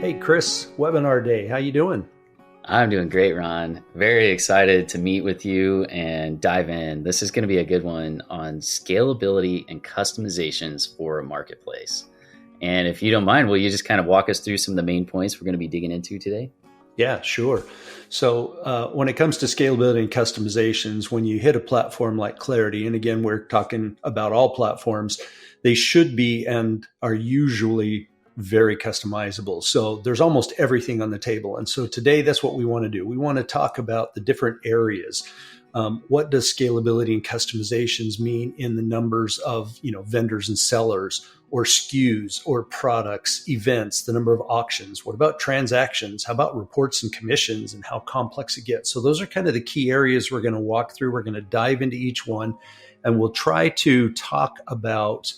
Hey, Chris, webinar day. How you doing? I'm doing great, Ron. Very excited to meet with you and dive in. This is going to be a good one on scalability and customizations for a marketplace. And if you don't mind, will you just kind of walk us through some of the main points we're going to be digging into today? Yeah, sure. So when it comes to scalability and customizations, when you hit a platform like Clarity, and again, we're talking about all platforms, they should be and are usually very customizable. So there's almost everything on the table. And so today, that's what we want to do. We want to talk about the different areas. What does scalability and customizations mean in the numbers of vendors and sellers, or SKUs, or products, events, the number of auctions? What about transactions? How about reports and commissions and how complex it gets? So those are kind of the key areas we're going to walk through. We're going to dive into each one, and we'll try to talk about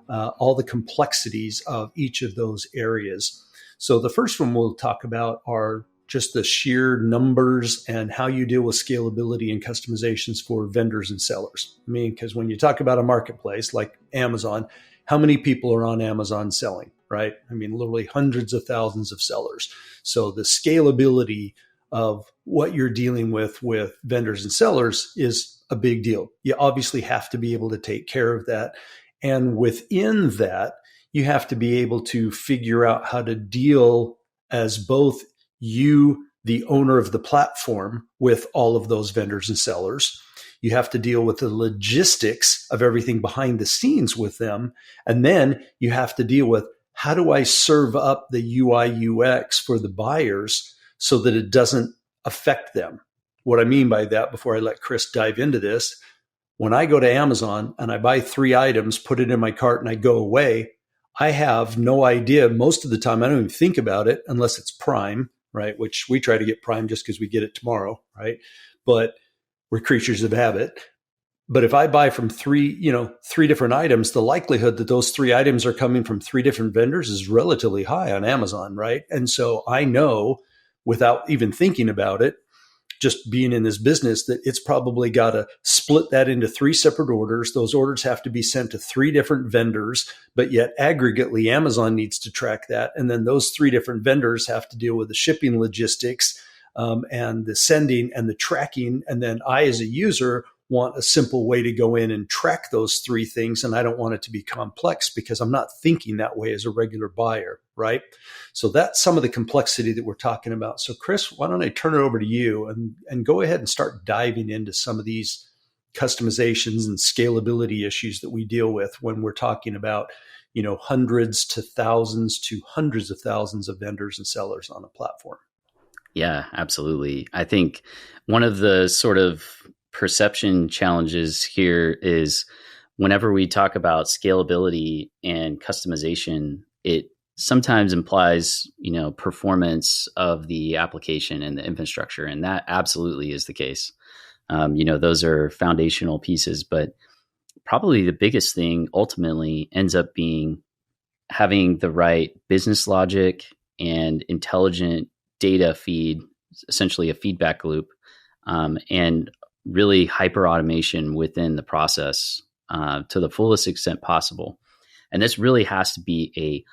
all the complexities of each of those areas. So the first one we'll talk about are just the sheer numbers and how you deal with scalability and customizations for vendors and sellers. I mean, because when you talk about a marketplace like Amazon, how many people are on Amazon selling, right? I mean, literally hundreds of thousands of sellers. So the scalability of what you're dealing with vendors and sellers is a big deal. You obviously have to be able to take care of that. And within that, you have to be able to figure out how to deal as both you, the owner of the platform, with all of those vendors and sellers. You have to deal with the logistics of everything behind the scenes with them. And then you have to deal with, how do I serve up the UI UX for the buyers so that it doesn't affect them? What I mean by that, before I let Chris dive into this, when I go to Amazon and I buy 3 items, put it in my cart, and I go away, I have no idea. Most of the time, I don't even think about it unless it's Prime, right? Which we try to get Prime just because we get it tomorrow, right? But we're creatures of habit. But if I buy from 3 different items, the likelihood that those 3 items are coming from 3 different vendors is relatively high on Amazon, right? And so I know, without even thinking about it, just being in this business, that it's probably got to split that into 3 separate orders. Those orders have to be sent to 3 different vendors, but yet aggregately, Amazon needs to track that. And then those 3 different vendors have to deal with the shipping logistics and the sending and the tracking. And then I, as a user, want a simple way to go in and track those 3 things. And I don't want it to be complex because I'm not thinking that way as a regular buyer, right? So that's some of the complexity that we're talking about. So Chris, why don't I turn it over to you and go ahead and start diving into some of these customizations and scalability issues that we deal with when we're talking about, hundreds to thousands to hundreds of thousands of vendors and sellers on a platform. Yeah, absolutely. I think one of the sort of perception challenges here is whenever we talk about scalability and customization, it sometimes implies, performance of the application and the infrastructure. And that absolutely is the case. Those are foundational pieces, but probably the biggest thing ultimately ends up being having the right business logic and intelligent data feed, essentially a feedback loop, and really hyper automation within the process to the fullest extent possible. And this really has to be a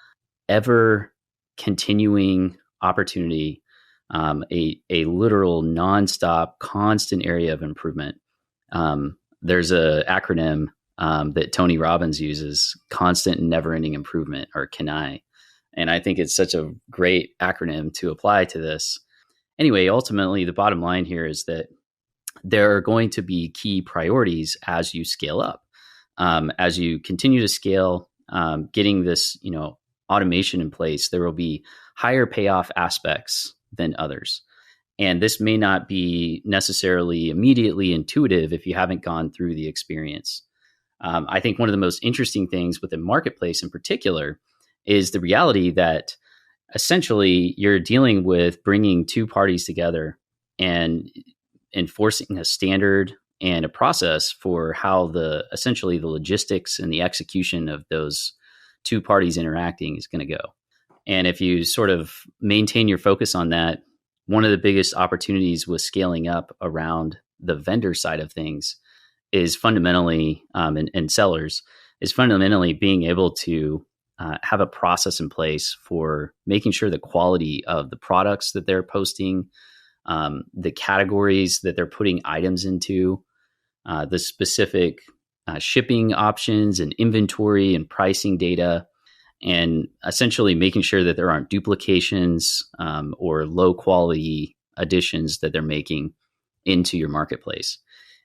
ever continuing opportunity, a literal nonstop, constant area of improvement. There's a acronym that Tony Robbins uses, constant and never ending improvement, or CANI. And I think it's such a great acronym to apply to this. Anyway, ultimately, the bottom line here is that there are going to be key priorities as you scale up. As you continue to scale, getting this, automation in place, there will be higher payoff aspects than others. And this may not be necessarily immediately intuitive if you haven't gone through the experience. I think one of the most interesting things with the marketplace in particular is the reality that essentially you're dealing with bringing 2 parties together and enforcing a standard and a process for how essentially the logistics and the execution of those 2 parties interacting is going to go. And if you sort of maintain your focus on that, one of the biggest opportunities with scaling up around the vendor side of things is fundamentally, and sellers, is fundamentally being able to have a process in place for making sure the quality of the products that they're posting, the categories that they're putting items into, the specific shipping options and inventory and pricing data, and essentially making sure that there aren't duplications or low quality additions that they're making into your marketplace.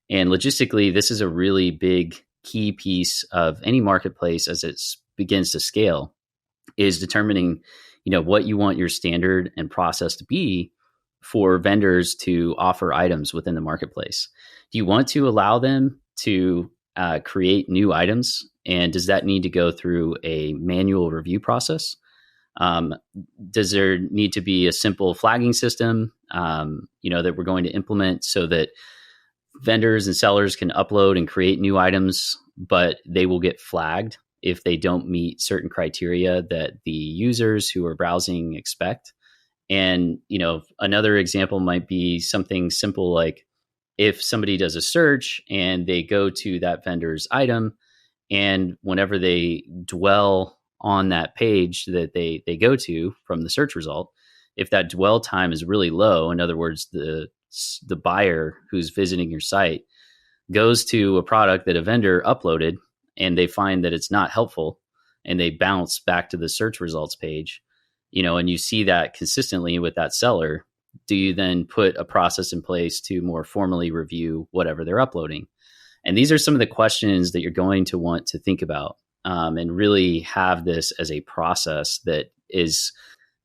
And logistically, this is a really big key piece of any marketplace as it begins to scale, is determining, what you want your standard and process to be for vendors to offer items within the marketplace. Do you want to allow them to create new items? And does that need to go through a manual review process? Does there need to be a simple flagging system, that we're going to implement so that vendors and sellers can upload and create new items, but they will get flagged if they don't meet certain criteria that the users who are browsing expect? And, another example might be something simple like if somebody does a search and they go to that vendor's item, and whenever they dwell on that page that they go to from the search result, if that dwell time is really low, in other words, the buyer who's visiting your site goes to a product that a vendor uploaded and they find that it's not helpful and they bounce back to the search results page, and you see that consistently with that seller, do you then put a process in place to more formally review whatever they're uploading? And these are some of the questions that you're going to want to think about, and really have this as a process that is,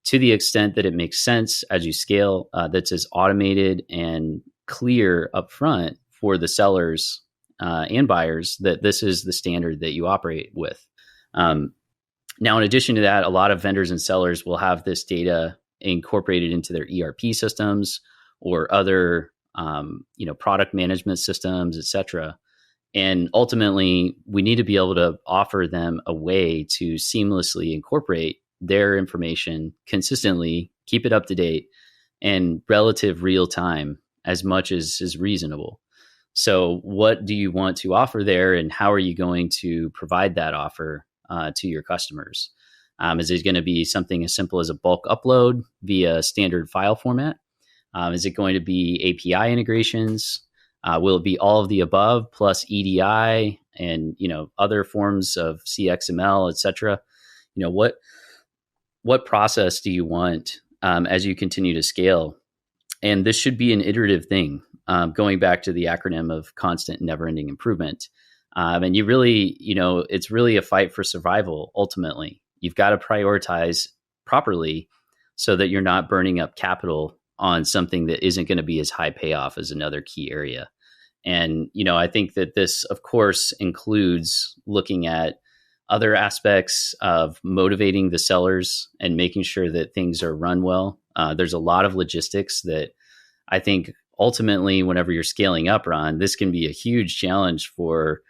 to the extent that it makes sense as you scale, that's as automated and clear upfront for the sellers and buyers that this is the standard that you operate with. Now, in addition to that, a lot of vendors and sellers will have this data incorporated into their ERP systems or other, product management systems, et cetera. And ultimately, we need to be able to offer them a way to seamlessly incorporate their information consistently, keep it up to date, and relative real time as much as is reasonable. So what do you want to offer there, and how are you going to provide that offer to your customers? Is it going to be something as simple as a bulk upload via standard file format? Is it going to be API integrations? Will it be all of the above plus EDI and other forms of CXML, et cetera? What process do you want as you continue to scale? And this should be an iterative thing, going back to the acronym of constant, never-ending improvement. And you really, it's really a fight for survival. Ultimately, you've got to prioritize properly so that you're not burning up capital on something that isn't going to be as high payoff as another key area. And, I think that this, of course, includes looking at other aspects of motivating the sellers and making sure that things are run well. There's a lot of logistics that I think ultimately, whenever you're scaling up, Ron, this can be a huge challenge for,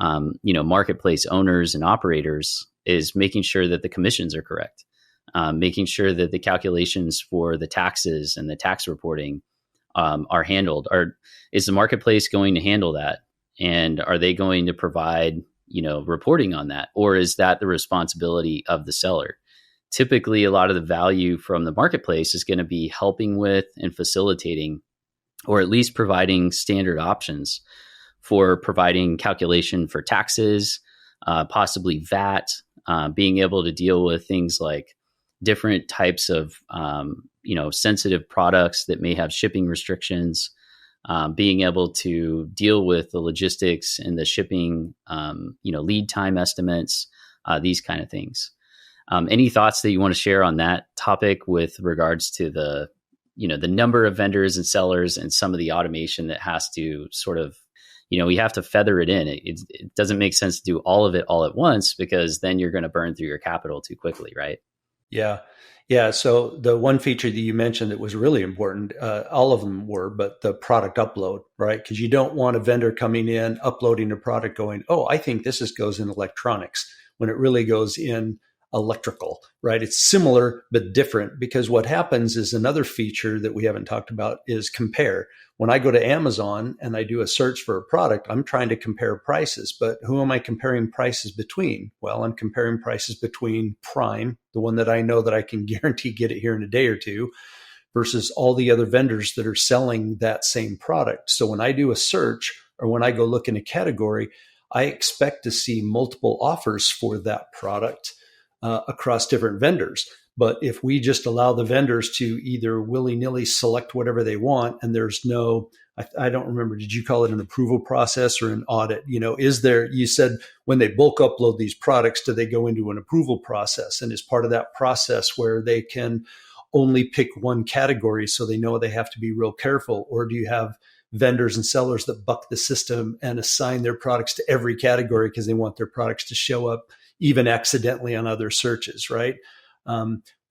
marketplace owners and operators, is making sure that the commissions are correct, making sure that the calculations for the taxes and the tax reporting are handled. Is the marketplace going to handle that? And are they going to provide, reporting on that? Or is that the responsibility of the seller? Typically, a lot of the value from the marketplace is going to be helping with and facilitating, or at least providing standard options for providing calculation for taxes, possibly VAT, being able to deal with things like different types of, sensitive products that may have shipping restrictions, being able to deal with the logistics and the shipping, lead time estimates, these kind of things. Any thoughts that you want to share on that topic with regards to the number of vendors and sellers and some of the automation that has to sort of, we have to feather it in. It doesn't make sense to do all of it all at once, because then you're going to burn through your capital too quickly, right? Yeah. Yeah. So the one feature that you mentioned that was really important, all of them were, but the product upload, right? Because you don't want a vendor coming in, uploading a product going, oh, I think this goes in electronics, when it really goes in electrical, right? It's similar, but different, because what happens is another feature that we haven't talked about is compare. When I go to Amazon and I do a search for a product, I'm trying to compare prices, but who am I comparing prices between? Well, I'm comparing prices between Prime, the one that I know that I can guarantee get it here in a day or two, versus all the other vendors that are selling that same product. So when I do a search or when I go look in a category, I expect to see multiple offers for that product across different vendors. But if we just allow the vendors to either willy-nilly select whatever they want, and there's no, I don't remember, did you call it an approval process or an audit? Is there, you said when they bulk upload these products, do they go into an approval process? And is part of that process where they can only pick one category so they know they have to be real careful? Or do you have vendors and sellers that buck the system and assign their products to every category because they want their products to show up even accidentally on other searches, right?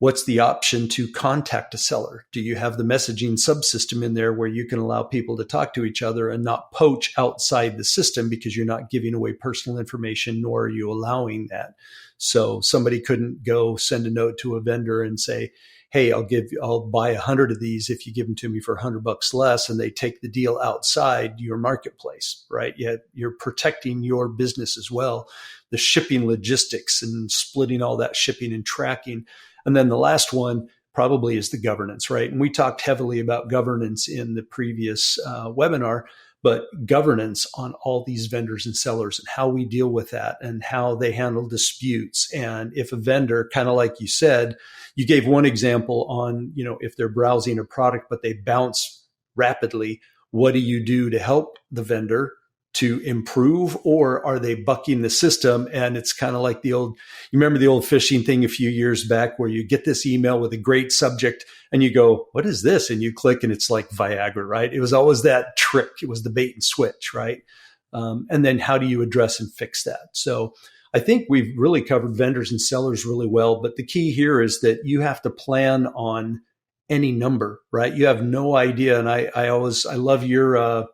What's the option to contact a seller? Do you have the messaging subsystem in there where you can allow people to talk to each other and not poach outside the system because you're not giving away personal information, nor are you allowing that? So somebody couldn't go send a note to a vendor and say, hey, I'll buy 100 of these if you give them to me for $100 less, and they take the deal outside your marketplace, right? Yet you're protecting your business as well, the shipping logistics and splitting all that shipping and tracking. And then the last one probably is the governance, right? And we talked heavily about governance in the previous webinar, but governance on all these vendors and sellers and how we deal with that and how they handle disputes. And if a vendor, kind of like you said, you gave one example on, if they're browsing a product, but they bounce rapidly, what do you do to help the vendor to improve? Or are they bucking the system? And it's kind of like you remember the old phishing thing a few years back where you get this email with a great subject and you go, what is this? And you click and it's like Viagra, right? It was always that trick. It was the bait and switch, right? And then how do you address and fix that? So I think we've really covered vendors and sellers really well, but the key here is that you have to plan on any number, right? You have no idea. And I love your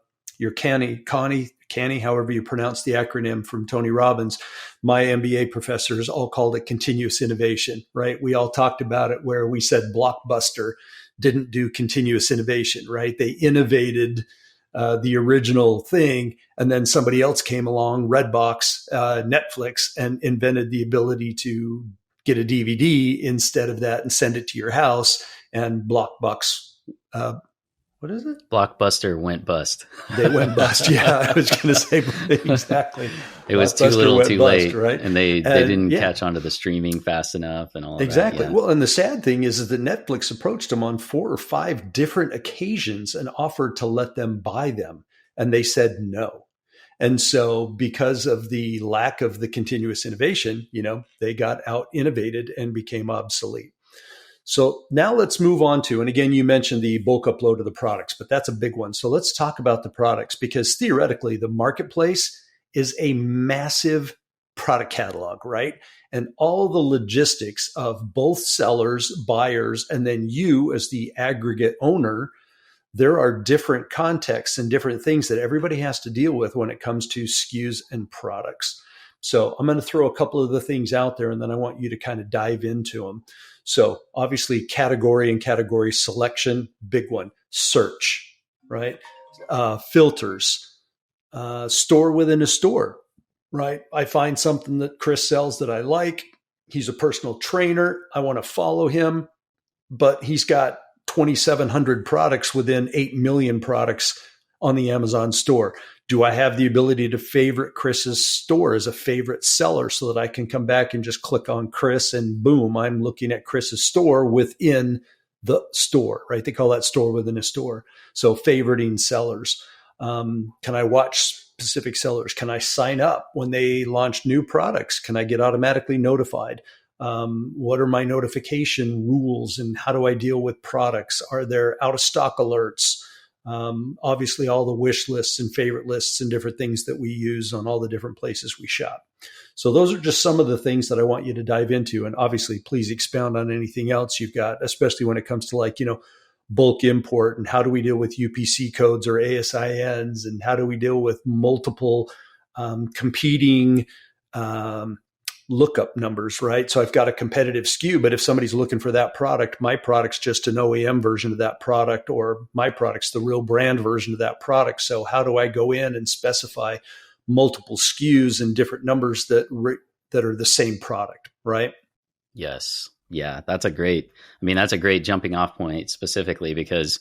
Connie, however you pronounce the acronym from Tony Robbins. My MBA professors all called it continuous innovation, right? We all talked about it where we said Blockbuster didn't do continuous innovation, right? They innovated the original thing, and then somebody else came along, Redbox, Netflix, and invented the ability to get a DVD instead of that and send it to your house. And Blockbox, what is it? Blockbuster went bust. They went bust. Yeah, I was going to say exactly. It was too little, too late, right? And they didn't catch on to the streaming fast enough and all exactly. that. Yeah. Well, and the sad thing is that Netflix approached them on 4 or 5 different occasions and offered to let them buy them, and they said no. And so because of the lack of the continuous innovation, they got out innovated and became obsolete. So now let's move on to, and again, you mentioned the bulk upload of the products, but that's a big one. So let's talk about the products, because theoretically the marketplace is a massive product catalog, right? And all the logistics of both sellers, buyers, and then you as the aggregate owner, there are different contexts and different things that everybody has to deal with when it comes to SKUs and products. So I'm going to throw a couple of the things out there, and then I want you to kind of dive into them. So obviously category and category selection, big one. Search, right? Filters, store within a store, right? I find something that Chris sells that I like. He's a personal trainer. I want to follow him, but he's got 2,700 products within 8 million products on the Amazon store. Do I have the ability to favorite Chris's store as a favorite seller so that I can come back and just click on Chris and boom, I'm looking at Chris's store within the store, right? They call that store within a store. So favoriting sellers. Can I watch specific sellers? Can I sign up when they launch new products? Can I get automatically notified? What are my notification rules and how do I deal with products? Are there out of stock alerts? Obviously all the wish lists and favorite lists and different things that we use on all the different places we shop. So those are just some of the things that I want you to dive into. And obviously, please expound on anything else you've got, especially when it comes to bulk import and how do we deal with UPC codes or ASINs and how do we deal with multiple competing lookup numbers, right? So I've got a competitive SKU, but if somebody's looking for that product, my product's just an OEM version of that product, or my product's the real brand version of that product. So how do I go in and specify multiple SKUs and different numbers that are the same product, right? Yes. Yeah, that's a great jumping off point specifically because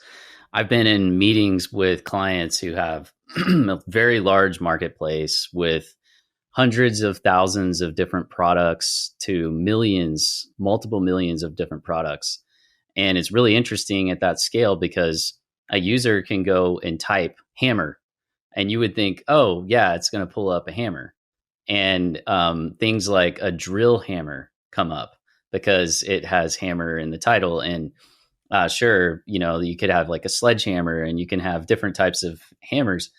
I've been in meetings with clients who have a very large marketplace with hundreds of thousands of different products to millions, multiple millions of different products. And it's really interesting at that scale because a user can go and type hammer, and you would think, oh, yeah, it's going to pull up a hammer. And things like a drill hammer come up because it has hammer in the title. And sure, you could have like a sledgehammer, and you can have different types of hammers.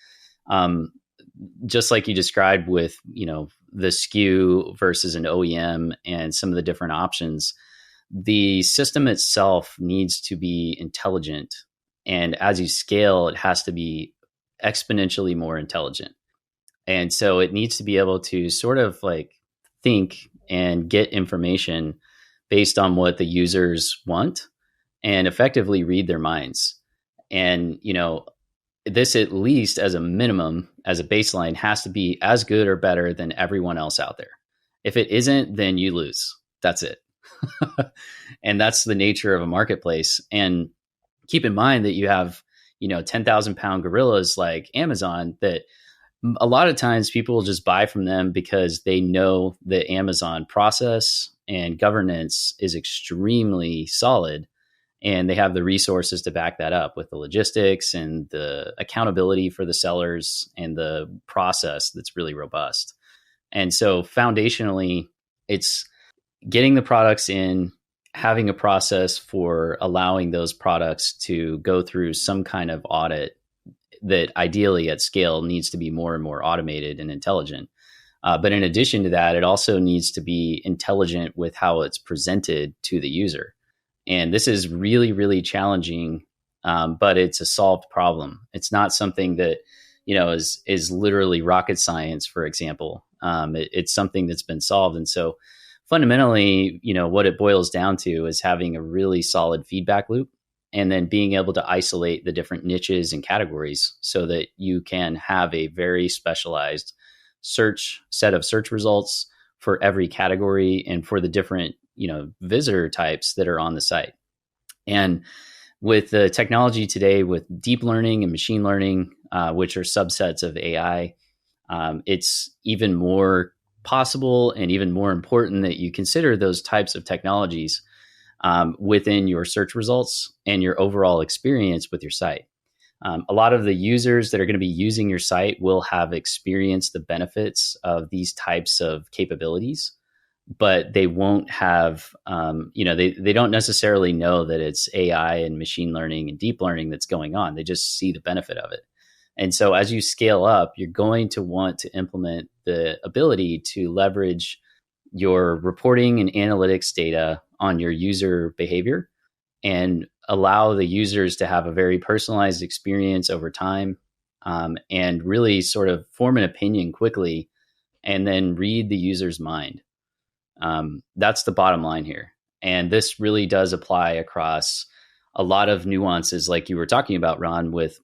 Just like you described with, the SKU versus an OEM and some of the different options, the system itself needs to be intelligent. And as you scale, it has to be exponentially more intelligent. And so it needs to be able to sort of like think and get information based on what the users want and effectively read their minds. And, this, at least as a minimum, as a baseline, has to be as good or better than everyone else out there. If it isn't, then you lose. That's it. And that's the nature of a marketplace. And keep in mind that you have, 10,000 pound gorillas like Amazon that a lot of times people will just buy from them because they know the Amazon process and governance is extremely solid. And they have the resources to back that up with the logistics and the accountability for the sellers and the process that's really robust. And so foundationally, it's getting the products in, having a process for allowing those products to go through some kind of audit that ideally at scale needs to be more and more automated and intelligent. But in addition to that, it also needs to be intelligent with how it's presented to the user. And this is really, really challenging, but it's a solved problem. It's not something that, is literally rocket science, for example. It's something that's been solved. And so fundamentally, what it boils down to is having a really solid feedback loop and then being able to isolate the different niches and categories so that you can have a very specialized set of search results for every category and for the different visitor types that are on the site. And with the technology today, with deep learning and machine learning, which are subsets of AI, it's even more possible and even more important that you consider those types of technologies within your search results and your overall experience with your site. A lot of the users that are going to be using your site will have experienced the benefits of these types of capabilities, but they won't have, they don't necessarily know that it's AI and machine learning and deep learning that's going on. They just see the benefit of it. And so as you scale up, you're going to want to implement the ability to leverage your reporting and analytics data on your user behavior and allow the users to have a very personalized experience over time, and really sort of form an opinion quickly and then read the user's mind. That's the bottom line here. And this really does apply across a lot of nuances, like you were talking about, Ron, with,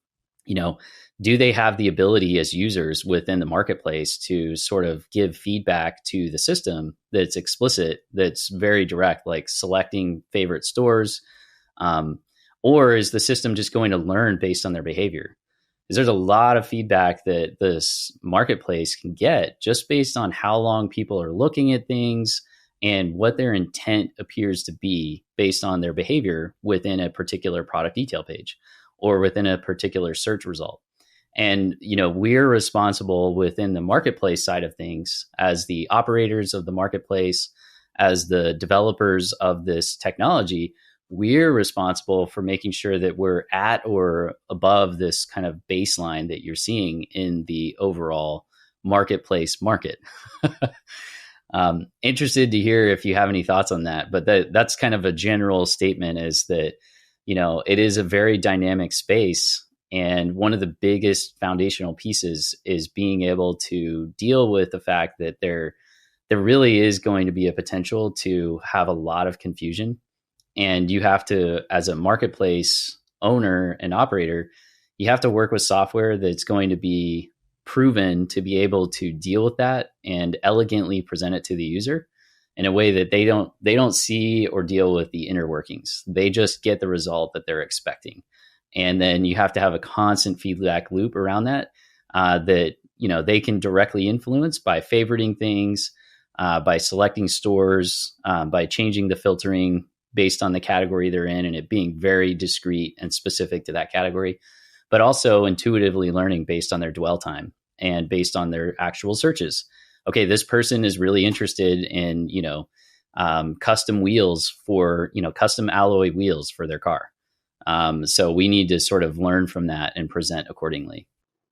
do they have the ability as users within the marketplace to sort of give feedback to the system that's explicit, that's very direct, like selecting favorite stores? Or is the system just going to learn based on their behavior? Because there's a lot of feedback that this marketplace can get just based on how long people are looking at things and what their intent appears to be based on their behavior within a particular product detail page or within a particular search result. And, we're responsible within the marketplace side of things as the operators of the marketplace, as the developers of this technology. We're responsible for making sure that we're at or above this kind of baseline that you're seeing in the overall marketplace market. Interested to hear if you have any thoughts on that, but that's kind of a general statement, is that, it is a very dynamic space. And one of the biggest foundational pieces is being able to deal with the fact that there really is going to be a potential to have a lot of confusion. And you have to, as a marketplace owner and operator, you have to work with software that's going to be proven to be able to deal with that and elegantly present it to the user in a way that they don't see or deal with the inner workings. They just get the result that they're expecting. And then you have to have a constant feedback loop around that, that, they can directly influence by favoriting things, by selecting stores, by changing the filtering based on the category they're in, and it being very discrete and specific to that category, but also intuitively learning based on their dwell time and based on their actual searches. Okay, this person is really interested in, custom wheels for, custom alloy wheels for their car. So we need to sort of learn from that and present accordingly.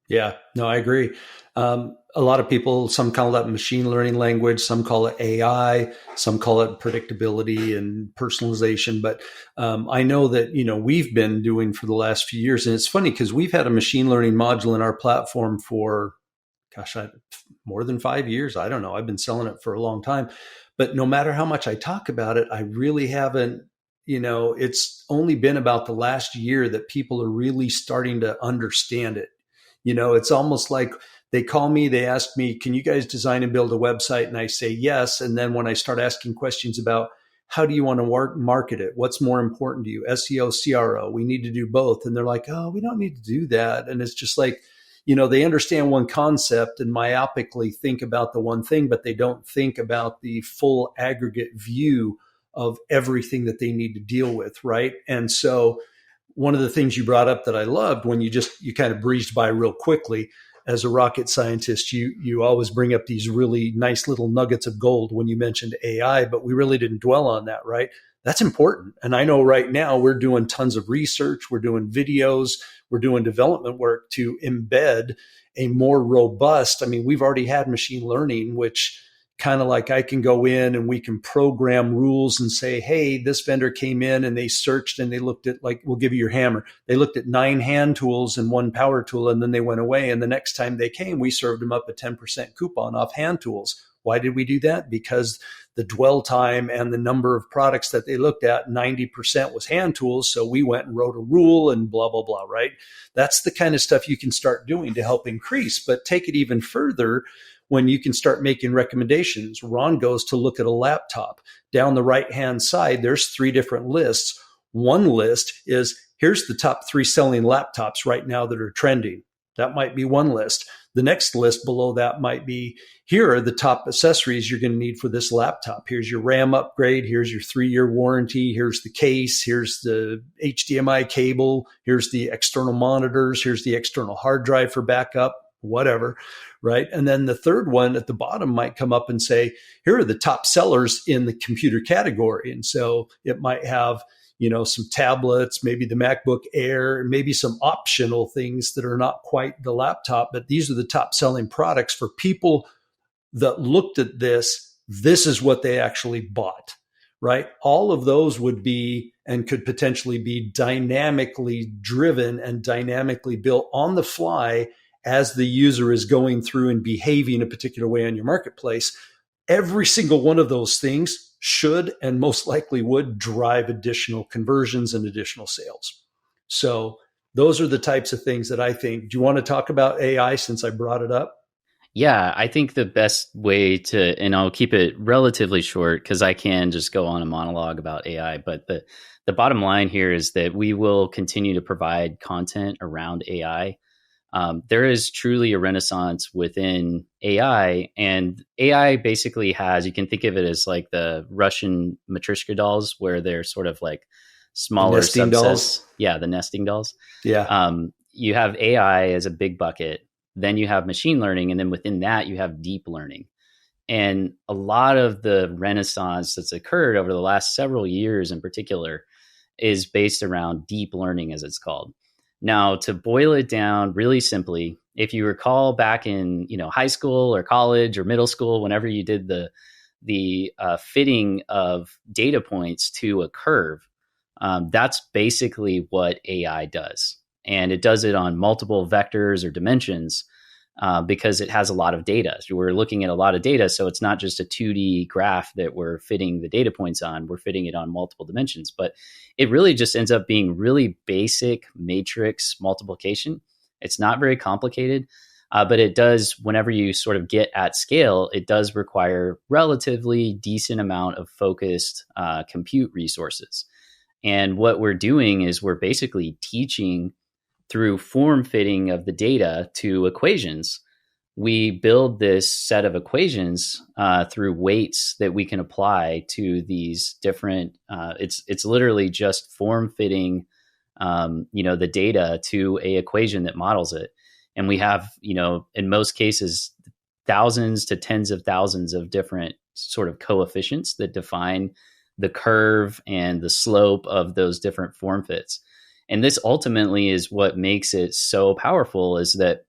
Yeah, no, I agree. A lot of people, some call that machine learning language, some call it AI, some call it predictability and personalization. But I know that, we've been doing for the last few years. And it's funny because we've had a machine learning module in our platform for, more than 5 years. I don't know. I've been selling it for a long time. But no matter how much I talk about it, I really haven't, it's only been about the last year that people are really starting to understand it. It's almost like they call me, they ask me, can you guys design and build a website? And I say yes. And then when I start asking questions about how do you want to market it? What's more important to you? SEO, CRO, we need to do both. And they're like, oh, we don't need to do that. And it's just like, they understand one concept and myopically think about the one thing, but they don't think about the full aggregate view of everything that they need to deal with. Right. And so one of the things you brought up that I loved when you kind of breezed by real quickly, as a rocket scientist, you always bring up these really nice little nuggets of gold when you mentioned AI, but we really didn't dwell on that, right? That's important. And I know right now we're doing tons of research, we're doing videos, we're doing development work to embed a more robust, we've already had machine learning, which kind of like I can go in and we can program rules and say, hey, this vendor came in and they searched and they looked at, like, we'll give you your hammer. They looked at 9 hand tools and 1 power tool, and then they went away. And the next time they came, we served them up a 10% coupon off hand tools. Why did we do that? Because the dwell time and the number of products that they looked at, 90% was hand tools. So we went and wrote a rule and blah, blah, blah, right? That's the kind of stuff you can start doing to help increase, but take it even further when you can start making recommendations. Ron goes to look at a laptop. Down the right-hand side, there's 3 different lists. One list is, here's the top 3 selling laptops right now that are trending. That might be one list. The next list below that might be, here are the top accessories you're going to need for this laptop. Here's your RAM upgrade. Here's your 3-year warranty. Here's the case. Here's the HDMI cable. Here's the external monitors. Here's the external hard drive for backup, whatever, right? And then the third one at the bottom might come up and say, here are the top sellers in the computer category. And so it might have, some tablets, maybe the MacBook Air, maybe some optional things that are not quite the laptop, but these are the top selling products for people that looked at this. This is what they actually bought, right? All of those would be and could potentially be dynamically driven and dynamically built on the fly as the user is going through and behaving a particular way on your marketplace. Every single one of those things should and most likely would drive additional conversions and additional sales. So those are the types of things that I think. Do you want to talk about AI since I brought it up? Yeah, I think the best way to, and I'll keep it relatively short because I can just go on a monologue about AI, but the bottom line here is that we will continue to provide content around AI. There is truly a renaissance within AI, and AI basically has, you can think of it as like the Russian Matryoshka dolls, where they're sort of like smaller nesting subsets. dolls. Yeah, the nesting dolls. Yeah. You have AI as a big bucket, then you have machine learning, and then within that you have deep learning. And a lot of the renaissance that's occurred over the last several years in particular is based around deep learning, as it's called. Now, to boil it down really simply, if you recall back in high school or college or middle school, whenever you did the fitting of data points to a curve, that's basically what AI does, and it does it on multiple vectors or dimensions. because it has a lot of data. So we're looking at a lot of data. So it's not just a 2D graph that we're fitting the data points on, we're fitting it on multiple dimensions. But it really just ends up being really basic matrix multiplication. It's not very complicated, but it does, whenever you sort of get at scale, it does require relatively decent amount of focused compute resources. And what we're doing is we're basically teaching through form fitting of the data to equations. We build this set of equations through weights that we can apply to these different. It's literally just form fitting, the data to a equation that models it. And we have, in most cases, thousands to tens of thousands of different sort of coefficients that define the curve and the slope of those different form fits. And this ultimately is what makes it so powerful, is that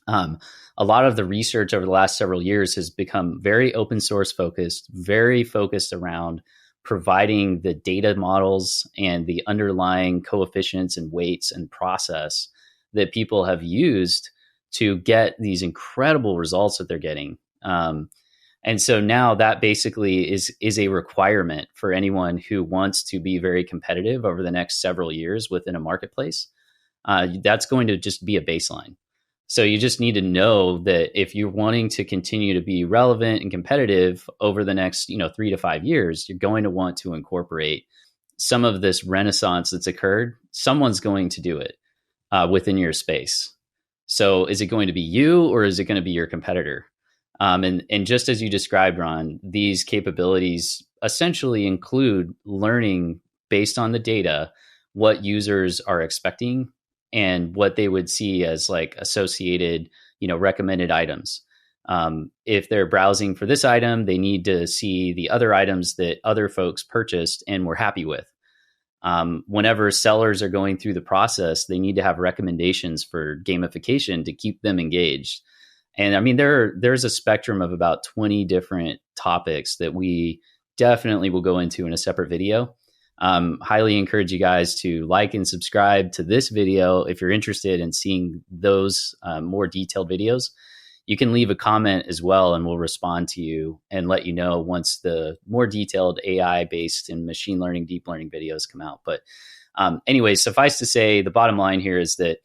a lot of the research over the last several years has become very open source focused, very focused around providing the data models and the underlying coefficients and weights and process that people have used to get these incredible results that they're getting. And so now that basically is a requirement for anyone who wants to be very competitive over the next several years within a marketplace. That's going to just be a baseline. So you just need to know that if you're wanting to continue to be relevant and competitive over the next 3 to 5 years, you're going to want to incorporate some of this renaissance that's occurred. Someone's going to do it within your space. So is it going to be you, or is it going to be your competitor? And just as you described, Ron, these capabilities essentially include learning based on the data what users are expecting and what they would see as like associated, recommended items. If they're browsing for this item, they need to see the other items that other folks purchased and were happy with. Whenever sellers are going through the process, they need to have recommendations for gamification to keep them engaged. And I mean, there's a spectrum of about 20 different topics that we definitely will go into in a separate video. Highly encourage you guys to like and subscribe to this video if you're interested in seeing those more detailed videos. You can leave a comment as well, and we'll respond to you and let you know once the more detailed AI-based and machine learning, deep learning videos come out. But anyway, suffice to say, the bottom line here is that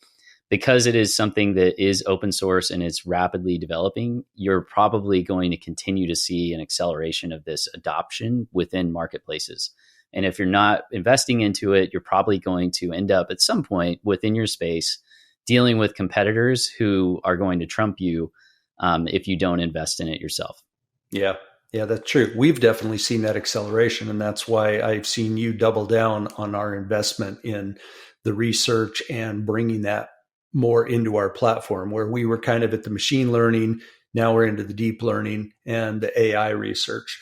because it is something that is open source and it's rapidly developing, you're probably going to continue to see an acceleration of this adoption within marketplaces. And if you're not investing into it, you're probably going to end up at some point within your space dealing with competitors who are going to trump you if you don't invest in it yourself. Yeah, that's true. We've definitely seen that acceleration, and that's why I've seen you double down on our investment in the research and bringing that more into our platform, where we were kind of at the machine learning. Now we're into the deep learning and the AI research.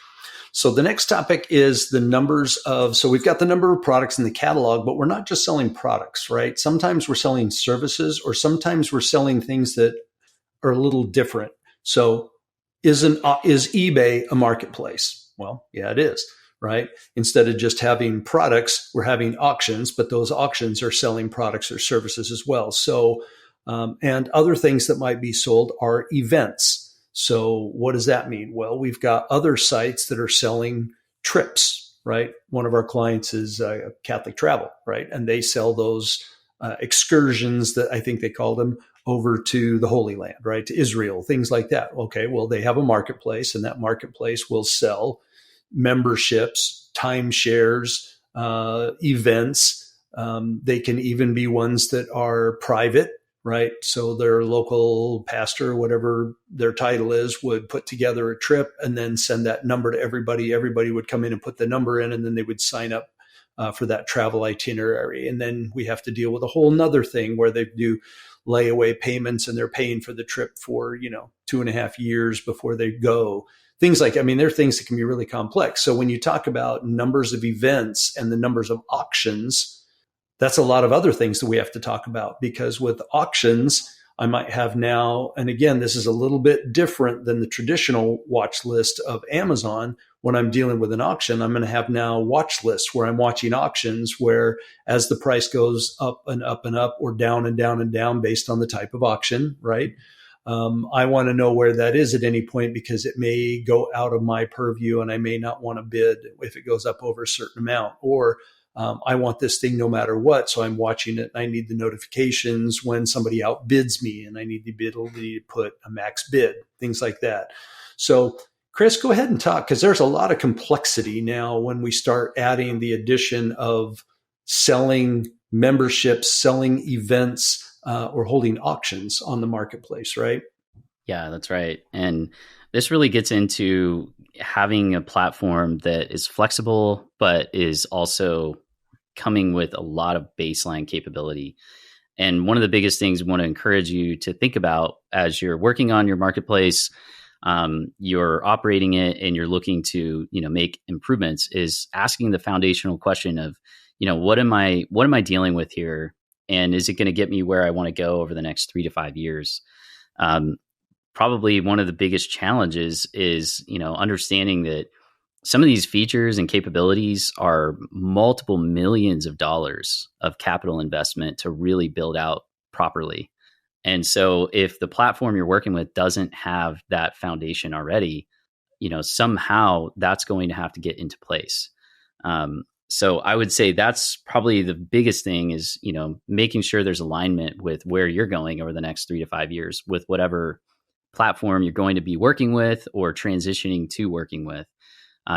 So the next topic is the numbers of, so we've got the number of products in the catalog, but we're not just selling products, right? Sometimes we're selling services, or sometimes we're selling things that are a little different. So is eBay a marketplace? Well, yeah, it is, right? Instead of just having products, we're having auctions, but those auctions are selling products or services as well. So, and other things that might be sold are events. So what does that mean? Well, we've got other sites that are selling trips, right? One of our clients is Catholic Travel, right? And they sell those excursions, that I think they call them, over to the Holy Land, right? To Israel, things like that. Okay, well, they have a marketplace, and that marketplace will sell memberships, timeshares, events. They can even be ones that are private, right? So their local pastor, whatever their title is, would put together a trip and then send that number to everybody. Everybody would come in and put the number in, and then they would sign up for that travel itinerary. And then we have to deal with a whole nother thing where they do layaway payments, and they're paying for the trip for, 2.5 years before they go. Things like, there are things that can be really complex. So when you talk about numbers of events and the numbers of auctions, that's a lot of other things that we have to talk about, because with auctions, I might have now, and again, this is a little bit different than the traditional watch list of Amazon. When I'm dealing with an auction, I'm going to have now watch lists where I'm watching auctions where, as the price goes up and up and up, or down and down and down based on the type of auction, right? I want to know where that is at any point because it may go out of my purview and I may not want to bid if it goes up over a certain amount. Or I want this thing no matter what. So I'm watching it and I need the notifications when somebody outbids me and I need the ability to put a max bid, things like that. So Chris, go ahead and talk because there's a lot of complexity now when we start adding the addition of selling memberships, selling events, or holding auctions on the marketplace, right? Yeah, that's right. And this really gets into having a platform that is flexible, but is also coming with a lot of baseline capability. And one of the biggest things we want to encourage you to think about as you're working on your marketplace, you're operating it and you're looking to, make improvements is asking the foundational question of, what am I dealing with here? And is it going to get me where I want to go over the next 3 to 5 years? Probably one of the biggest challenges is, understanding that some of these features and capabilities are multiple millions of dollars of capital investment to really build out properly. And so if the platform you're working with doesn't have that foundation already, somehow that's going to have to get into place. So I would say that's probably the biggest thing is, making sure there's alignment with where you're going over the next 3 to 5 years with whatever platform you're going to be working with or transitioning to working with.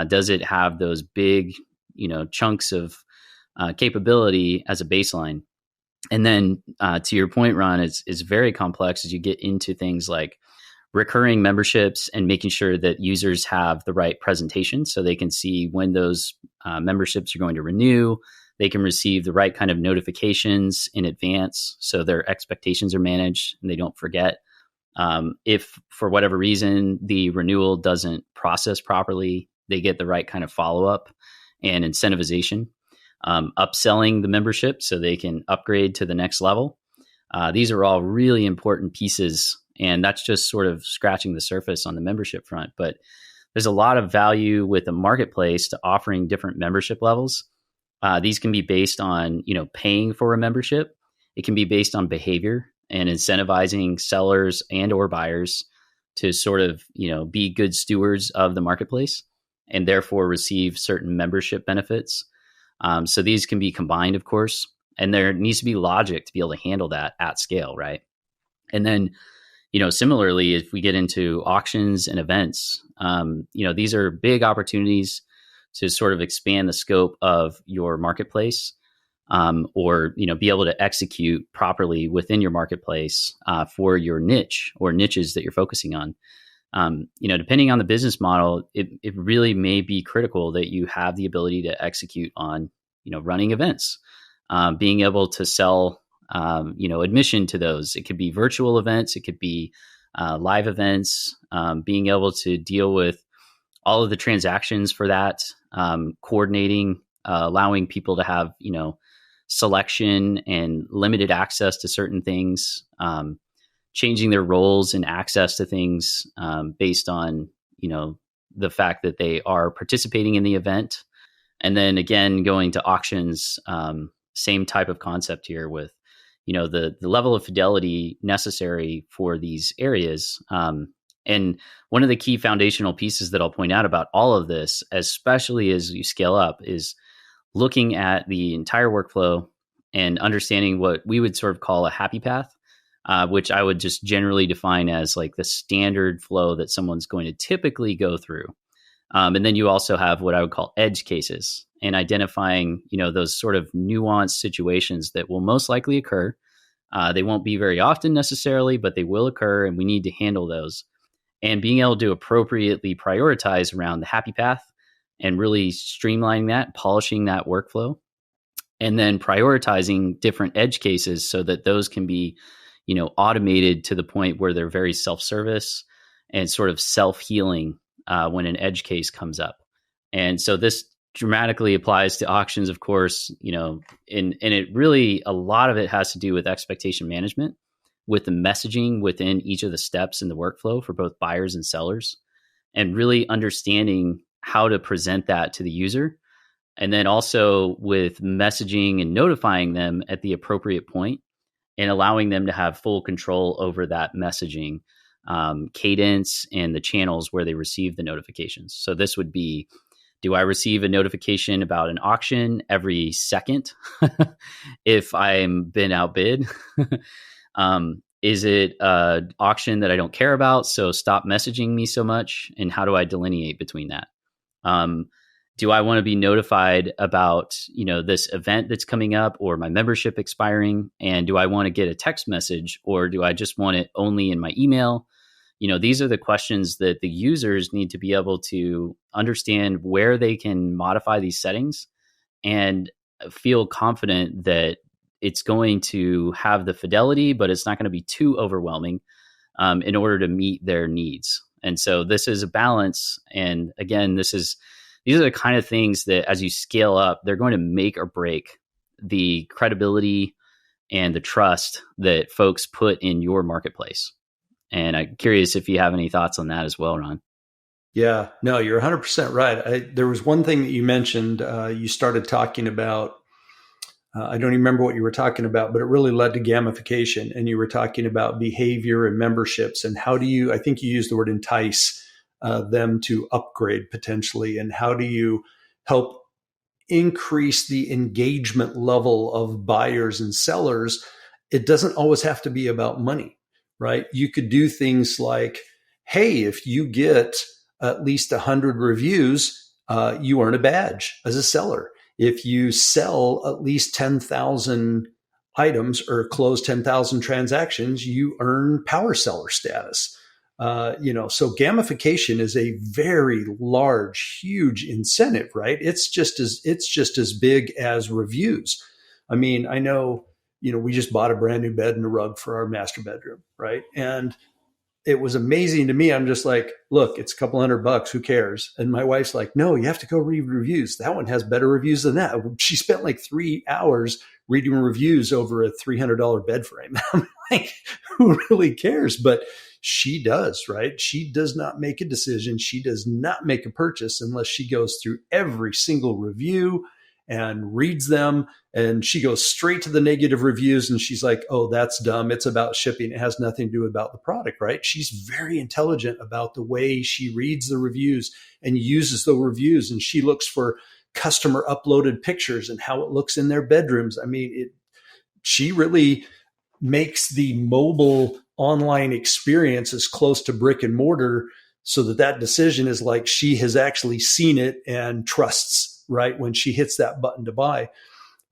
Does it have those big, chunks of capability as a baseline? And then to your point, Ron, it's very complex as you get into things like recurring memberships and making sure that users have the right presentation so they can see when those memberships are going to renew. They can receive the right kind of notifications in advance so their expectations are managed and they don't forget. If for whatever reason the renewal doesn't process properly, they get the right kind of follow-up and incentivization. Upselling the membership so they can upgrade to the next level. These are all really important pieces, and that's just sort of scratching the surface on the membership front. But there's a lot of value with the marketplace to offering different membership levels. These can be based on, paying for a membership. It can be based on behavior and incentivizing sellers and or buyers to sort of, be good stewards of the marketplace and therefore receive certain membership benefits. So these can be combined, of course, and there needs to be logic to be able to handle that at scale, right? And then, similarly, if we get into auctions and events, these are big opportunities to sort of expand the scope of your marketplace, or, be able to execute properly within your marketplace for your niche or niches that you're focusing on. Depending on the business model, it really may be critical that you have the ability to execute on, running events, being able to sell, admission to those. It could be virtual events. It could be live events, being able to deal with all of the transactions for that, coordinating, allowing people to have, selection and limited access to certain things, changing their roles and access to things based on, the fact that they are participating in the event. And then again, going to auctions, same type of concept here with, the level of fidelity necessary for these areas. And one of the key foundational pieces that I'll point out about all of this, especially as you scale up, is looking at the entire workflow and understanding what we would sort of call a happy path, which I would just generally define as like the standard flow that someone's going to typically go through. And then you also have what I would call edge cases and identifying, those sort of nuanced situations that will most likely occur. They won't be very often necessarily, but they will occur and we need to handle those. And being able to appropriately prioritize around the happy path and really streamlining that, polishing that workflow, and then prioritizing different edge cases so that those can be, automated to the point where they're very self-service and sort of self-healing when an edge case comes up. And so this dramatically applies to auctions, of course, and it really, a lot of it has to do with expectation management, with the messaging within each of the steps in the workflow for both buyers and sellers, and really understanding how to present that to the user. And then also with messaging and notifying them at the appropriate point and allowing them to have full control over that messaging cadence and the channels where they receive the notifications. So this would be, do I receive a notification about an auction every second if I'm been outbid? Is it an auction that I don't care about? So stop messaging me so much. And how do I delineate between that? Do I want to be notified about, this event that's coming up or my membership expiring? And do I want to get a text message, or do I just want it only in my email? These are the questions that the users need to be able to understand where they can modify these settings and feel confident that it's going to have the fidelity, but it's not going to be too overwhelming in order to meet their needs. And so this is a balance. And again, these are the kind of things that as you scale up, they're going to make or break the credibility and the trust that folks put in your marketplace. And I'm curious if you have any thoughts on that as well, Ron. Yeah, no, you're 100% right. There was one thing that you mentioned. You started talking about, I don't even remember what you were talking about, but it really led to gamification. And you were talking about behavior and memberships. And how do you, I think you used the word entice them to upgrade potentially. And how do you help increase the engagement level of buyers and sellers? It doesn't always have to be about money, right? You could do things like, hey, if you get at least 100 reviews, you earn a badge as a seller. If you sell at least 10,000 items or close 10,000 transactions, you earn power seller status. So gamification is a very large, huge incentive, right? It's just as big as reviews. I mean, I know, we just bought a brand new bed and a rug for our master bedroom, right? And it was amazing to me. I'm just like, look, it's a couple $100. Who cares? And my wife's like, no, you have to go read reviews. That one has better reviews than that. She spent like 3 hours reading reviews over a $300 bed frame. I'm like, who really cares? But she does, right? She does not make a decision. She does not make a purchase unless she goes through every single review and reads them. And she goes straight to the negative reviews and she's like, oh, that's dumb. It's about shipping. It has nothing to do about the product, right? She's very intelligent about the way she reads the reviews and uses the reviews. And she looks for customer uploaded pictures and how it looks in their bedrooms. I mean, she really makes the mobile online experience as close to brick and mortar so that decision is like she has actually seen it and trusts, right, when she hits that button to buy.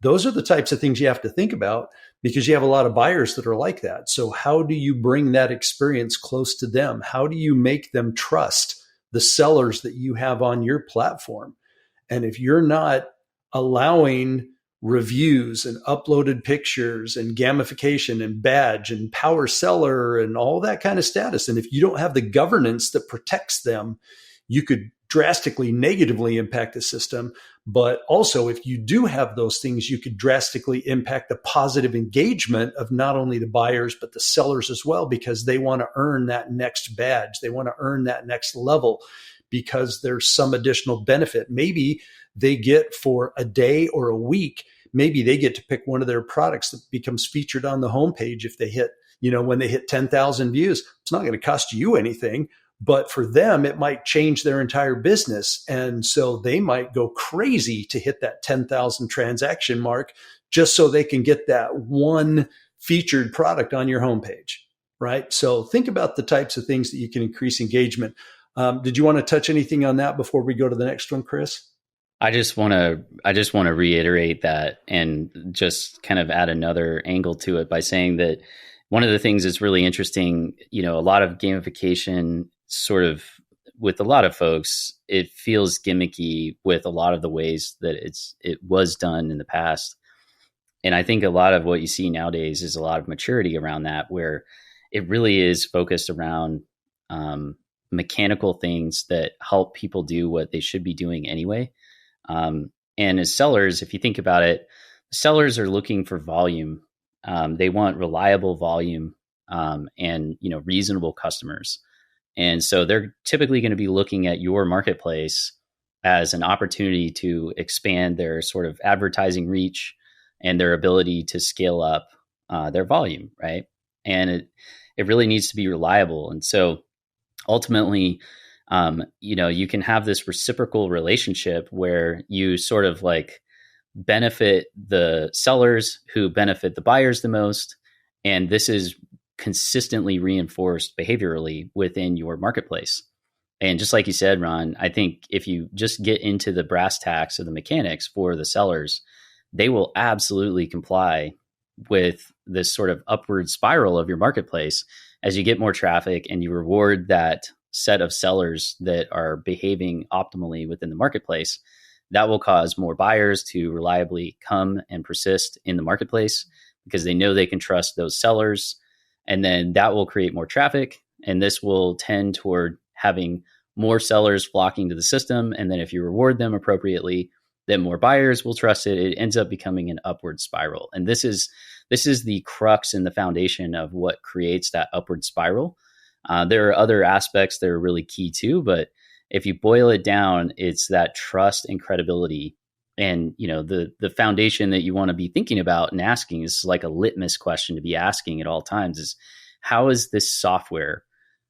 Those are the types of things you have to think about because you have a lot of buyers that are like that. So how do you bring that experience close to them? How do you make them trust the sellers that you have on your platform? And if you're not allowing reviews and uploaded pictures and gamification and badge and power seller and all that kind of status, and if you don't have the governance that protects them, you could drastically negatively impact the system. But also, if you do have those things, you could drastically impact the positive engagement of not only the buyers, but the sellers as well, because they want to earn that next badge. They want to earn that next level because there's some additional benefit. Maybe they get for a day or a week, maybe they get to pick one of their products that becomes featured on the homepage if they hit, when they hit 10,000 views. It's not going to cost you anything. But for them, it might change their entire business. And so they might go crazy to hit that 10,000 transaction mark just so they can get that one featured product on your homepage, right? So think about the types of things that you can increase engagement. Did you want to touch anything on that before we go to the next one, Chris? I just want to reiterate that and just kind of add another angle to it by saying that one of the things that's really interesting, a lot of gamification sort of with a lot of folks, it feels gimmicky with a lot of the ways that it was done in the past. And I think a lot of what you see nowadays is a lot of maturity around that, where it really is focused around mechanical things that help people do what they should be doing anyway. And as sellers, if you think about it, sellers are looking for volume. They want reliable volume and reasonable customers. And so they're typically going to be looking at your marketplace as an opportunity to expand their sort of advertising reach and their ability to scale up their volume, right? And it really needs to be reliable. And so ultimately, you can have this reciprocal relationship where you sort of like benefit the sellers who benefit the buyers the most. And this is consistently reinforced behaviorally within your marketplace. And just like you said, Ron, I think if you just get into the brass tacks of the mechanics for the sellers, they will absolutely comply with this sort of upward spiral of your marketplace as you get more traffic and you reward that set of sellers that are behaving optimally within the marketplace. That will cause more buyers to reliably come and persist in the marketplace because they know they can trust those sellers. And then that will create more traffic. And this will tend toward having more sellers flocking to the system. And then if you reward them appropriately, then more buyers will trust it. It ends up becoming an upward spiral. And this is the crux and the foundation of what creates that upward spiral. There are other aspects that are really key too, but if you boil it down, it's that trust and credibility. And the foundation that you want to be thinking about and asking is like a litmus question to be asking at all times is, how is this software,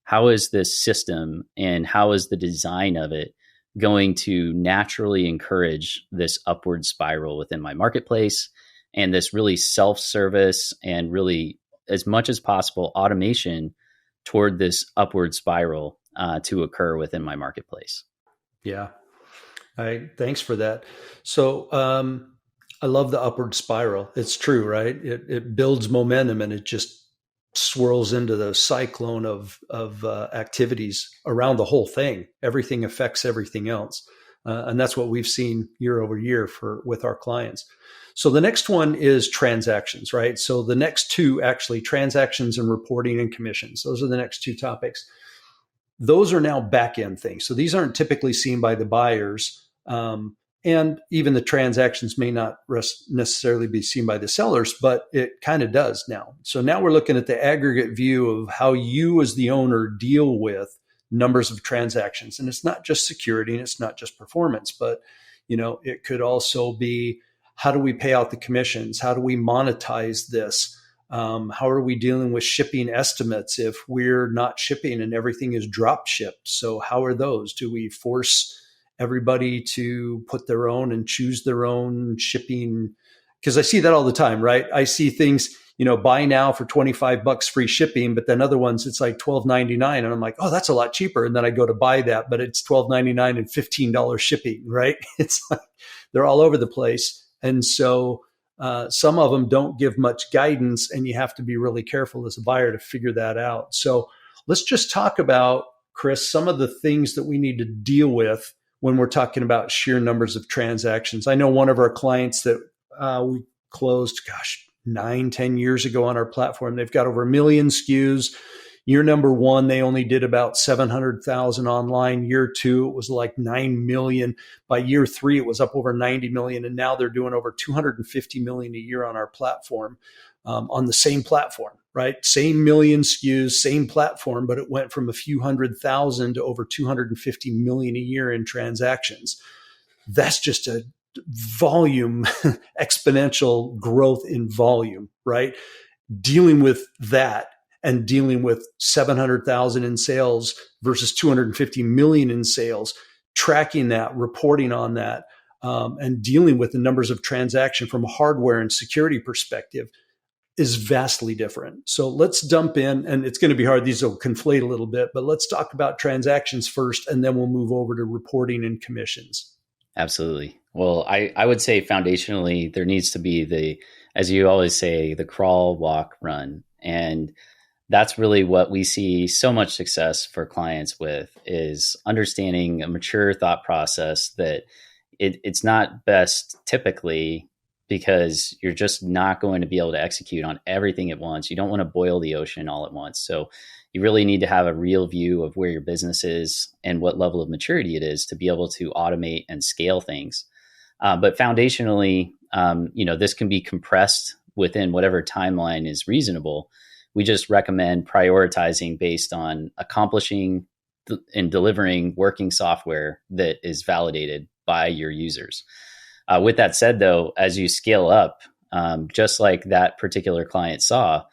how is this system, and how is the design of it going to naturally encourage this upward spiral within my marketplace and this really self-service and really, as much as possible, automation toward this upward spiral to occur within my marketplace. Yeah. Thanks for that. So I love the upward spiral. It's true, right? It builds momentum and it just swirls into the cyclone of activities around the whole thing. Everything affects everything else. And that's what we've seen year over year with our clients. So the next one is transactions, right? So the next two, actually, transactions and reporting and commissions. Those are the next two topics. Those are now back-end things. So these aren't typically seen by the buyers. And even the transactions may not necessarily be seen by the sellers, but it kind of does now. So now we're looking at the aggregate view of how you as the owner deal with numbers of transactions. And it's not just security and it's not just performance, but it could also be, how do we pay out the commissions? How do we monetize this? How are we dealing with shipping estimates if we're not shipping and everything is drop shipped? So how are those? Do we force everybody to put their own and choose their own shipping? Because I see that all the time, right? I see things, buy now for $25 free shipping, but then other ones, it's like $12.99. And I'm like, oh, that's a lot cheaper. And then I go to buy that, but it's $12.99 and $15 shipping, right? It's like they're all over the place. And so some of them don't give much guidance, and you have to be really careful as a buyer to figure that out. So let's just talk about, Chris, some of the things that we need to deal with when we're talking about sheer numbers of transactions. I know one of our clients that we closed, 9-10 years ago on our platform, they've got over 1 million SKUs. Year number one, they only did about 700,000 online. Year two, it was like 9 million. By year three, it was up over 90 million. And now they're doing over 250 million a year on our platform, on the same platform, right? Same million SKUs, same platform, but it went from a few 100,000 to over 250 million a year in transactions. That's just a volume, exponential growth in volume, right? Dealing with that and dealing with 700,000 in sales versus 250 million in sales, tracking that, reporting on that, and dealing with the numbers of transaction from a hardware and security perspective is vastly different. So let's dump in, and it's going to be hard. These will conflate a little bit, but let's talk about transactions first, and then we'll move over to reporting and commissions. Absolutely. Well, I would say foundationally, there needs to be as you always say, the crawl, walk, run. And that's really what we see so much success for clients with, is understanding a mature thought process that it's not best typically because you're just not going to be able to execute on everything at once. You don't want to boil the ocean all at once. So you really need to have a real view of where your business is and what level of maturity it is to be able to automate and scale things. But foundationally, this can be compressed within whatever timeline is reasonable. We just recommend prioritizing based on accomplishing and delivering working software that is validated by your users. With that said, though, as you scale up, just like that particular client saw.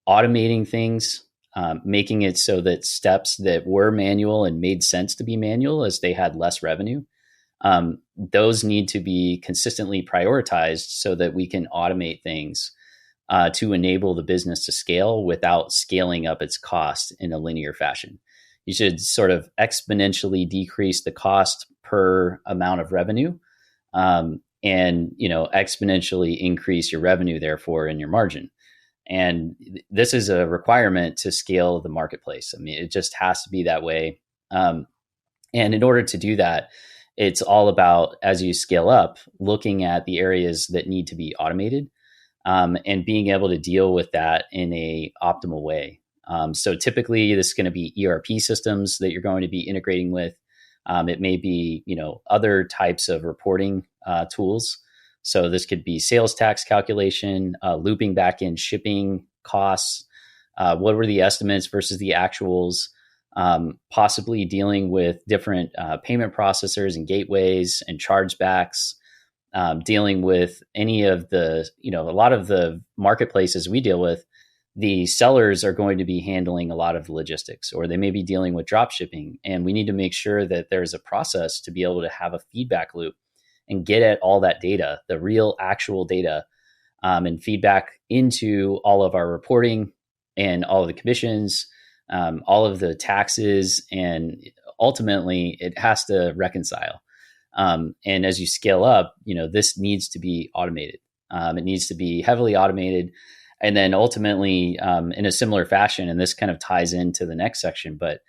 Automating things, making it so that steps that were manual and made sense to be manual as they had less revenue, those need to be consistently prioritized so that we can automate things to enable the business to scale without scaling up its cost in a linear fashion. You should sort of exponentially decrease the cost per amount of revenue, and exponentially increase your revenue, therefore, in your margin. And this is a requirement to scale the marketplace. I mean, it just has to be that way. And in order to do that, it's all about, as you scale up, looking at the areas that need to be automated, and being able to deal with that in a optimal way. So typically, this is going to be ERP systems that you're going to be integrating with. It may be, other types of reporting tools. So this could be sales tax calculation, looping back in shipping costs. What were the estimates versus the actuals? Possibly dealing with different payment processors and gateways and chargebacks. Dealing with any of the, a lot of the marketplaces we deal with, the sellers are going to be handling a lot of the logistics, or they may be dealing with drop shipping. And we need to make sure that there's a process to be able to have a feedback loop and get at all that data, the real actual data, and feedback into all of our reporting and all of the commissions, all of the taxes, and ultimately it has to reconcile. And as you scale up, this needs to be automated. It needs to be heavily automated. And then ultimately, in a similar fashion, and this kind of ties into the next section, but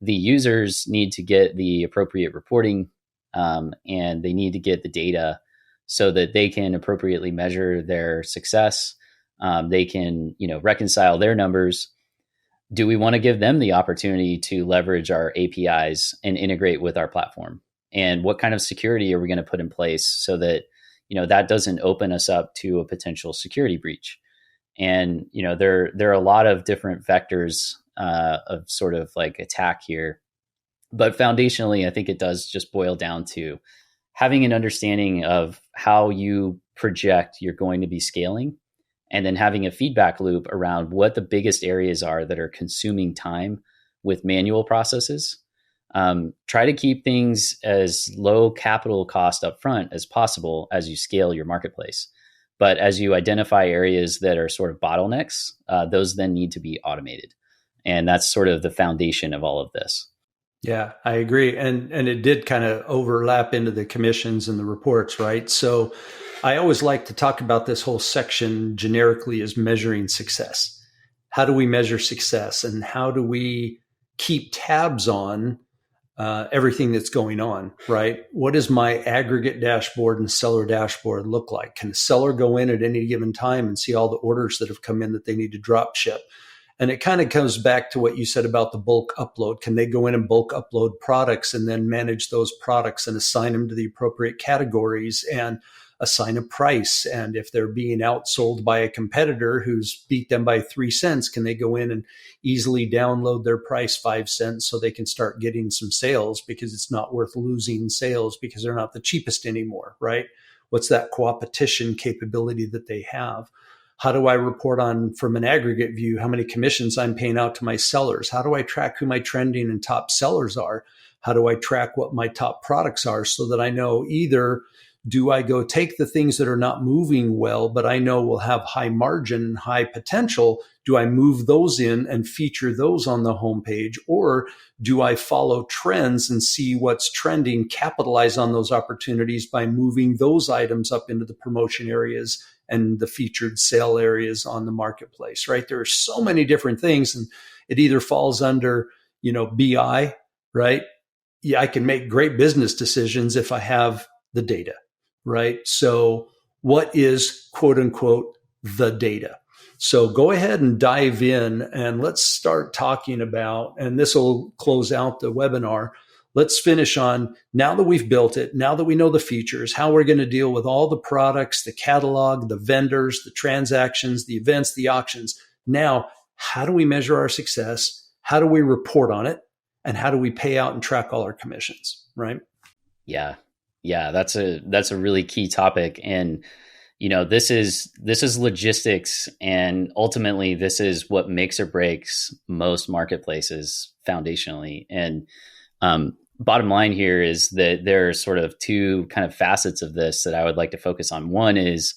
the users need to get the appropriate reporting, and they need to get the data so that they can appropriately measure their success. They can, reconcile their numbers. Do we want to give them the opportunity to leverage our APIs and integrate with our platform? And what kind of security are we going to put in place so that, that doesn't open us up to a potential security breach? And, there are a lot of different vectors of sort of like attack here. But foundationally, I think it does just boil down to having an understanding of how you project you're going to be scaling, and then having a feedback loop around what the biggest areas are that are consuming time with manual processes. Try to keep things as low capital cost upfront as possible as you scale your marketplace. But as you identify areas that are sort of bottlenecks, those then need to be automated. And that's sort of the foundation of all of this. Yeah, I agree. And it did kind of overlap into the commissions and the reports, right? So I always like to talk about this whole section generically as measuring success. How do we measure success, and how do we keep tabs on everything that's going on, right? What does my aggregate dashboard and seller dashboard look like? Can a seller go in at any given time and see all the orders that have come in that they need to drop ship? And it kind of comes back to what you said about the bulk upload. Can they go in and bulk upload products and then manage those products and assign them to the appropriate categories and assign a price? And if they're being outsold by a competitor who's beat them by 3 cents, can they go in and easily download their price 5 cents so they can start getting some sales, because it's not worth losing sales because they're not the cheapest anymore, right? What's that co-opetition capability that they have? How do I report on, from an aggregate view, how many commissions I'm paying out to my sellers? How do I track who my trending and top sellers are? How do I track what my top products are so that I know, either do I go take the things that are not moving well, but I know will have high margin and high potential? Do I move those in and feature those on the homepage? Or do I follow trends and see what's trending, capitalize on those opportunities by moving those items up into the promotion areas and the featured sale areas on the marketplace, right? There are so many different things, and it either falls under, BI, right? Yeah, I can make great business decisions if I have the data, right? So what is, quote unquote, the data? So go ahead and dive in, and let's start talking about, and this will close out the webinar. Let's finish on, now that we've built it, now that we know the features, how we're going to deal with all the products, the catalog, the vendors, the transactions, the events, the auctions. Now, how do we measure our success? How do we report on it? And how do we pay out and track all our commissions, right? Yeah. That's a really key topic. And, this is logistics, and ultimately this is what makes or breaks most marketplaces foundationally. And bottom line here is that there are sort of two kind of facets of this that I would like to focus on. One is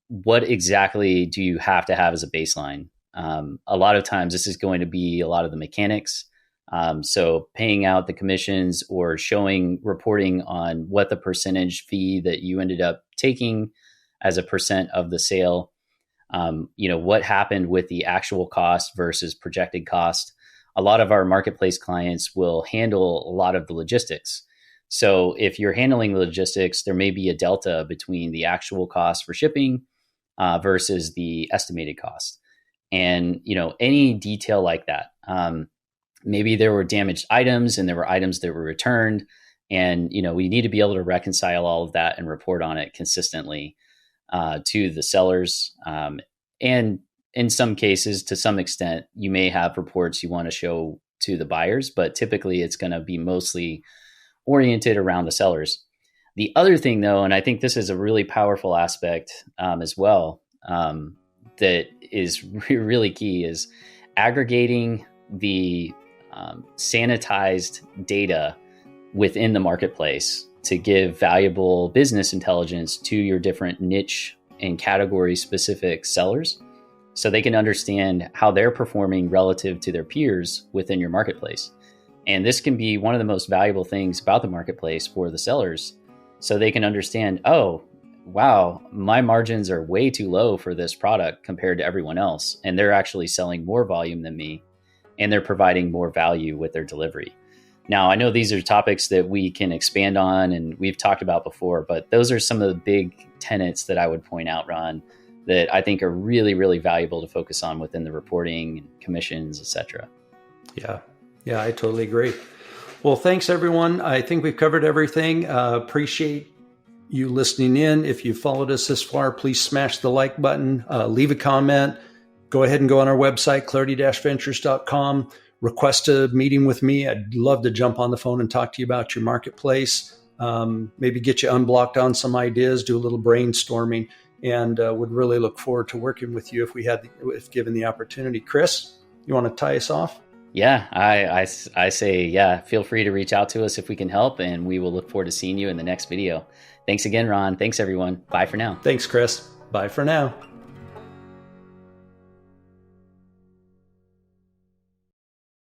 what exactly do you have to have as a baseline? A lot of times this is going to be a lot of the mechanics. So paying out the commissions or reporting on what the percentage fee that you ended up taking as a percent of the sale, what happened with the actual cost versus projected cost. A lot of our marketplace clients will handle a lot of the logistics. So if you're handling the logistics, there may be a delta between the actual cost for shipping versus the estimated cost. And, any detail like that. Maybe there were damaged items and there were items that were returned. And, we need to be able to reconcile all of that and report on it consistently to the sellers. And in some cases, to some extent, you may have reports you want to show to the buyers, but typically it's going to be mostly oriented around the sellers. The other thing, though, and I think this is a really powerful aspect as well, that is really key, is aggregating the sanitized data within the marketplace to give valuable business intelligence to your different niche and category specific sellers, so they can understand how they're performing relative to their peers within your marketplace. And this can be one of the most valuable things about the marketplace for the sellers, so they can understand, oh, wow, my margins are way too low for this product compared to everyone else. And they're actually selling more volume than me, and they're providing more value with their delivery. Now, I know these are topics that we can expand on and we've talked about before, but those are some of the big tenets that I would point out, Ron, that I think are really, really valuable to focus on within the reporting and commissions, et cetera. Yeah, I totally agree. Well, thanks, everyone. I think we've covered everything. Appreciate you listening in. If you followed us this far, please smash the like button, leave a comment, go ahead and go on our website, clarity-ventures.com, request a meeting with me. I'd love to jump on the phone and talk to you about your marketplace, maybe get you unblocked on some ideas, do a little brainstorming, and would really look forward to working with you if given the opportunity. Chris, you want to tie us off? Yeah, I say, feel free to reach out to us if we can help, and we will look forward to seeing you in the next video. Thanks again, Ron. Thanks, everyone. Bye for now. Thanks, Chris. Bye for now.